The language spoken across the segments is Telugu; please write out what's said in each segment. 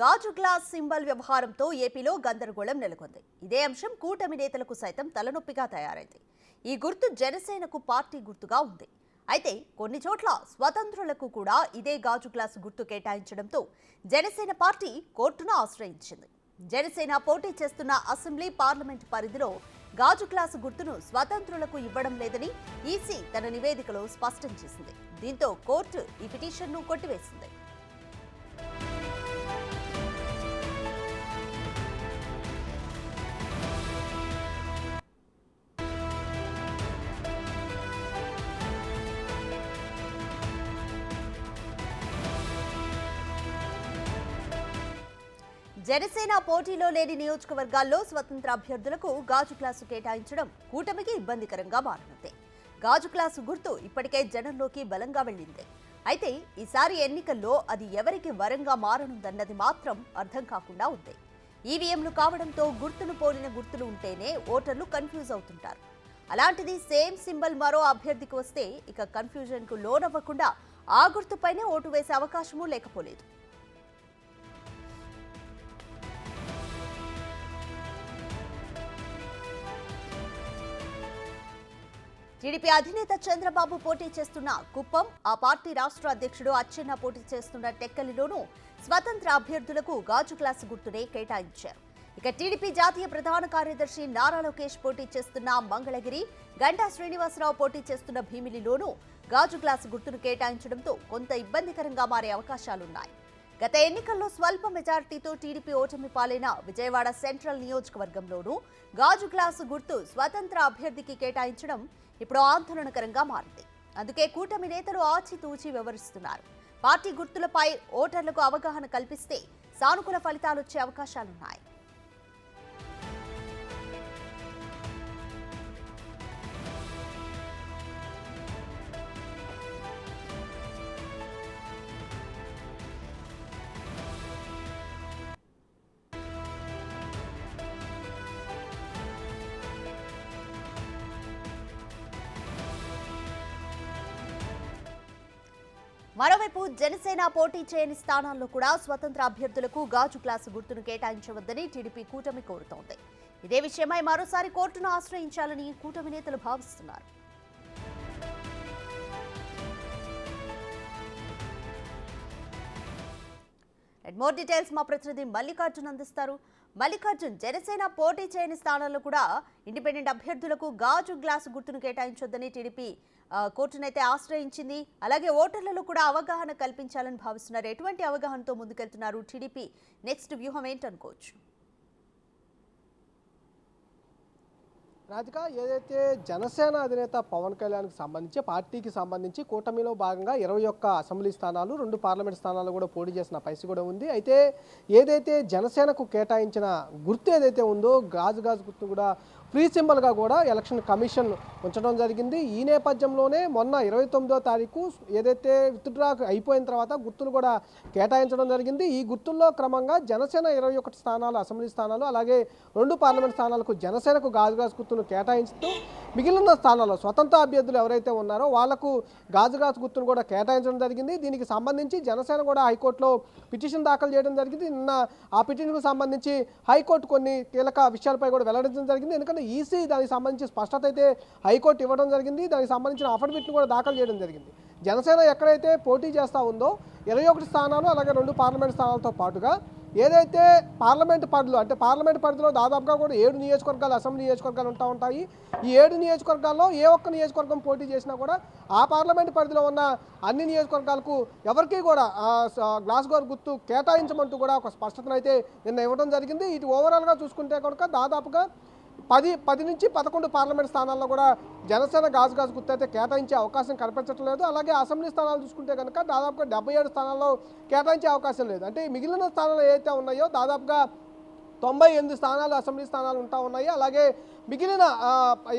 గాజు గ్లాస్ సింబల్ వ్యవహారంతో ఏపీలో గందరగోళం నెలకొంది. ఇదే అంశం కూటమి నేతలకు సైతం తలనొప్పిగా తయారైంది. ఈ గుర్తు జనసేనకు పార్టీ గుర్తుగా ఉంది. అయితే కొన్ని చోట్ల స్వతంత్రులకు కూడా ఇదే గాజు గ్లాస్ గుర్తు కేటాయించడంతో జనసేన పార్టీ కోర్టును ఆశ్రయించింది. జనసేన పోటీ చేస్తున్న అసెంబ్లీ పార్లమెంట్ పరిధిలో గాజు గ్లాసు గుర్తును స్వతంత్రులకు ఇవ్వడం లేదని ఈసీ తన నివేదికలో స్పష్టం చేసింది. దీంతో కోర్టు ఈ పిటిషన్ను కొట్టివేసింది. జనసేన పోటీలో లేని నియోజకవర్గాల్లో స్వతంత్ర అభ్యర్థులకు గాజు గ్లాసు కేటాయించడం కూటమికి ఇబ్బందికరంగా మారనుంది. గాజు గ్లాసు గుర్తు ఇప్పటికే జనంలోకి బలంగా వెళ్లింది. అయితే ఈసారి ఎన్నికల్లో అది ఎవరికి వరంగా మారనుందన్నది మాత్రం అర్థం కాకుండా ఉంది. ఈవీఎంలు కావడంతో గుర్తును పోలిన గుర్తులు ఉంటేనే ఓటర్లు కన్ఫ్యూజ్ అవుతుంటారు. అలాంటిది సేమ్ సింబల్ మరో అభ్యర్థికి వస్తే ఇక కన్ఫ్యూజన్ కు లోనవ్వకుండా ఆ గుర్తుపైనే ఓటు వేసే అవకాశమూ లేకపోలేదు. టీడీపీ అధినేత చంద్రబాబు పోటీ చేస్తున్న కుప్పం, ఆ పార్టీ రాష్ట్ర అధ్యక్షుడు అచ్చెన్న పోటీ చేస్తున్న టెక్కలిలోనూ స్వతంత్ర అభ్యర్థులకు గాజు గ్లాసు గుర్తునే కేటాయించారు. ఇక టీడీపీ జాతీయ ప్రధాన కార్యదర్శి నారా లోకేష్ పోటీ చేస్తున్న మంగళగిరి, గంటా శ్రీనివాసరావు పోటీ చేస్తున్న భీమిలిలోనూ గాజు గ్లాసు గుర్తును కేటాయించడంతో కొంత ఇబ్బందికరంగా మారే అవకాశాలున్నాయి. గత ఎన్నికల్లో స్వల్ప మెజారిటీతో టీడీపీ ఓటమి పాలైన విజయవాడ సెంట్రల్ నియోజకవర్గంలోనూ గాజు గ్లాసు గుర్తు స్వతంత్ర అభ్యర్థికి కేటాయించడం ఇప్పుడు ఆందోళనకరంగా మారింది. అందుకే కూటమి నేతలు ఆచితూచి వ్యవహరిస్తున్నారు. పార్టీ గుర్తులపై ఓటర్లకు అవగాహన కల్పిస్తే సానుకూల ఫలితాలొచ్చే అవకాశాలున్నాయి. మరోవైపు జనసేన పోటీ చేయని స్థానాల్లో కూడా స్వతంత్ర అభ్యర్థులకు గాజు గ్లాసు గుర్తును కేటాయించవద్దని టీడీపీ కూటమి కోరుతోంది. ఇదే విషయమై మరోసారి కోర్టును ఆశ్రయించాలని కూటమి నేతలు భావిస్తున్నారు. మోర్ డీటెయిల్స్ మా ప్రతినిధి మల్లికార్జున్ అందిస్తారు. మల్లికార్జున్, జనసేన పోటీ చేయని స్థానాల్లో కూడా ఇండిపెండెంట్ అభ్యర్థులకు గాజు గ్లాసు గుర్తును కేటాయించొద్దని టీడీపీ కోర్టునైతే ఆశ్రయించింది. అలాగే ఓటర్లలో కూడా అవగాహన కల్పించాలని భావిస్తున్నారు. ఎటువంటి అవగాహనతో ముందుకెళ్తున్నారు? టీడీపీ నెక్స్ట్ వ్యూహం ఏంటనుకోవచ్చు? రాధిక, ఏదైతే జనసేన అధినేత పవన్ కళ్యాణ్కి సంబంధించి పార్టీకి సంబంధించి కూటమిలో భాగంగా 21 అసెంబ్లీ స్థానాలు, 2 పార్లమెంట్ స్థానాలు కూడా పోటీ చేసిన పరిస్థితి కూడా ఉంది. అయితే ఏదైతే జనసేనకు కేటాయించిన గుర్తు ఏదైతే ఉందో గాజు గుర్తు కూడా ఫ్రీ సింబల్గా కూడా ఎలక్షన్ కమిషన్ ఉంచడం జరిగింది. ఈ నేపథ్యంలోనే మొన్న 29వ తారీఖు ఏదైతే విత్డ్రా అయిపోయిన తర్వాత గుర్తులు కూడా కేటాయించడం జరిగింది. ఈ గుర్తుల్లో క్రమంగా జనసేన 21 స్థానాలు అసెంబ్లీ స్థానాలు, అలాగే 2 పార్లమెంట్ స్థానాలకు జనసేనకు గాజు గుర్తును కేటాయించుతూ మిగిలిన స్థానాల్లో స్వతంత్ర అభ్యర్థులు ఎవరైతే ఉన్నారో వాళ్లకు గాజు గుర్తును కూడా కేటాయించడం జరిగింది. దీనికి సంబంధించి జనసేన కూడా హైకోర్టులో పిటిషన్ దాఖలు చేయడం జరిగింది. నిన్న ఆ పిటిషన్కు సంబంధించి హైకోర్టు కొన్ని కీలక విషయాలపై కూడా వెల్లడించడం జరిగింది. ఎందుకంటే ఈసీ దానికి సంబంధించి స్పష్టత అయితే హైకోర్టు ఇవ్వడం జరిగింది. దానికి సంబంధించిన అఫిడవిట్ను కూడా దాఖలు చేయడం జరిగింది. జనసేన ఎక్కడైతే పోటీ చేస్తూ ఉందో 21 స్థానాలు, అలాగే 2 పార్లమెంట్ స్థానాలతో పాటుగా ఏదైతే పార్లమెంట్ పరిధిలో అంటే పార్లమెంట్ పరిధిలో దాదాపుగా కూడా 7 నియోజకవర్గాలు అసెంబ్లీ నియోజకవర్గాలు ఉంటాయి. ఈ 7 నియోజకవర్గాల్లో ఏ ఒక్క నియోజకవర్గం పోటీ చేసినా కూడా ఆ పార్లమెంట్ పరిధిలో ఉన్న అన్ని నియోజకవర్గాలకు ఎవరికి కూడా గ్లాస్ గుర్తు కేటాయించమంటూ కూడా ఒక స్పష్టతను అయితే నిన్న ఇవ్వడం జరిగింది. ఇది ఓవరాల్గా చూసుకుంటే కనుక దాదాపుగా 10 నుంచి 11 పార్లమెంట్ స్థానాల్లో కూడా జనసేన గాజు గుర్తు అయితే కేటాయించే అవకాశం కనిపించడం లేదు. అలాగే అసెంబ్లీ స్థానాలు చూసుకుంటే కనుక దాదాపుగా 77 స్థానాల్లో కేటాయించే అవకాశం లేదు. అంటే మిగిలిన స్థానాలు ఏవైతే ఉన్నాయో దాదాపుగా 98 స్థానాలు అసెంబ్లీ స్థానాలు ఉన్నాయి. అలాగే మిగిలిన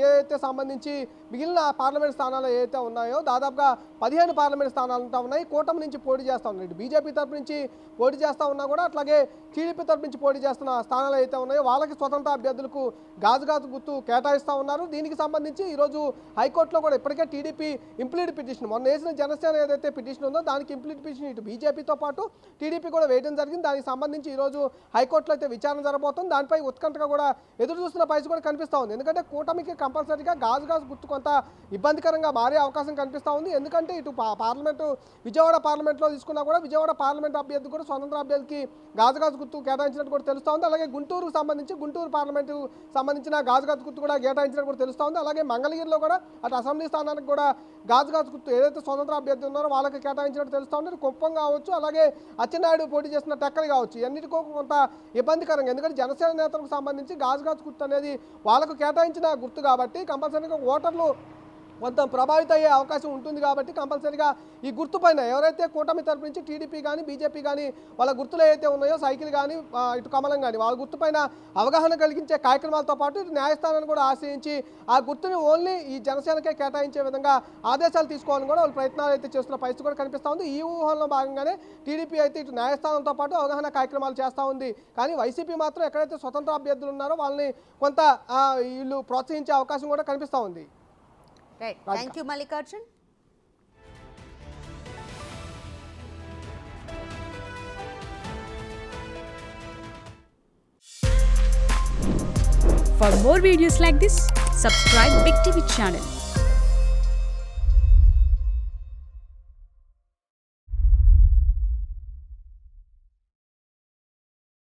ఏదైతే సంబంధించి మిగిలిన పార్లమెంట్ స్థానాలు ఏవైతే ఉన్నాయో దాదాపుగా 15 పార్లమెంట్ స్థానాలు ఉన్నాయి. కూటమి నుంచి పోటీ చేస్తూ ఉన్నాయి. బీజేపీ తరపు నుంచి పోటీ చేస్తూ ఉన్నా కూడా అట్లాగే టీడీపీ తరపు నుంచి పోటీ చేస్తున్న స్థానాలు అయితే ఉన్నాయో వాళ్ళకి స్వతంత్ర అభ్యర్థులకు గాజు గుర్తు కేటాయిస్తూ ఉన్నారు. దీనికి సంబంధించి ఈరోజు హైకోర్టులో కూడా ఇప్పటికే టీడీపీ ఇంప్లీడ్ పిటిషన్ మొన్న వేసిన జనసేన ఏదైతే పిటిషన్ ఉందో దానికి ఇంప్లీడ్ పిటిషన్ ఇటు బీజేపీతో పాటు టీడీపీ కూడా వేయడం జరిగింది. దానికి సంబంధించి ఈరోజు హైకోర్టులో అయితే విచారణ జరగబోతుంది. దానిపై ఉత్కంఠగా కూడా ఎదురు చూస్తున్న పరిస్థితి కూడా కనిపిస్తూ ఉంది. ఎందుకంటే కూటమికి కంపల్సరీగా గాజు గుర్తు కొంత ఇబ్బందికరంగా మారే అవకాశం కనిపిస్తూ ఉంది. ఎందుకంటే ఇటు పార్లమెంటు విజయవాడ పార్లమెంట్లో తీసుకున్నా కూడా విజయవాడ పార్లమెంట్ అభ్యర్థి కూడా స్వతంత్ర అభ్యర్థికి గాజు గుర్తు కేటాయించినట్టు కూడా తెలుస్తూ ఉంది. అలాగే గుంటూరుకు సంబంధించి గుంటూరు పార్లమెంటు సంబంధించిన గాజు గుర్తు కూడా కేటాయించినట్టు కూడా తెలుస్తూ ఉంది. అలాగే మంగళగిరిలో కూడా అటు అసెంబ్లీ స్థానానికి కూడా గాజు గుర్తు ఏదైతే స్వతంత్ర అభ్యర్థి ఉన్నారో వాళ్ళకి కేటాయించినట్టు తెలుస్తూ ఉంది. కుప్పం కావచ్చు, అలాగే అచ్చెన్నాయుడు పోటీ చేసిన టెక్కలు కావచ్చు, ఇవన్నిటికో కొంత ఇబ్బందికరంగా. ఎందుకంటే జనసేన నేతలకు సంబంధించి గాజు గుర్తు అనేది వాళ్ళకు కేటాయించిన గుర్తు కాబట్టి కంపల్సరీగా ఓటర్లు కొంత ప్రభావిత అయ్యే అవకాశం ఉంటుంది. కాబట్టి కంపల్సరీగా ఈ గుర్తు పైన ఎవరైతే కూటమి తరపు నుంచి టీడీపీ కానీ బీజేపీ కానీ వాళ్ళ గుర్తులు ఏవైతే ఉన్నాయో సైకిల్ కానీ ఇటు కమలం కానీ వాళ్ళ గుర్తుపైన అవగాహన కలిగించే కార్యక్రమాలతో పాటు ఇటు న్యాయస్థానాన్ని కూడా ఆశ్రయించి ఆ గుర్తుని ఓన్లీ ఈ జనసేనకే కేటాయించే విధంగా ఆదేశాలు తీసుకోవాలని కూడా వాళ్ళు ప్రయత్నాలు అయితే చేస్తున్న పరిస్థితి కూడా కనిపిస్తూ ఉంది. ఈ ఊహల్లో భాగంగానే టీడీపీ అయితే ఇటు న్యాయస్థానంతో పాటు అవగాహన కార్యక్రమాలు చేస్తూ ఉంది. కానీ వైసీపీ మాత్రం ఎక్కడైతే స్వతంత్ర అభ్యర్థులు ఉన్నారో వాళ్ళని కొంత వీళ్ళు ప్రోత్సహించే అవకాశం కూడా కనిపిస్తూ ఉంది. Right. Thank you, Mallikarjun. For more videos like this, subscribe Big TV channel.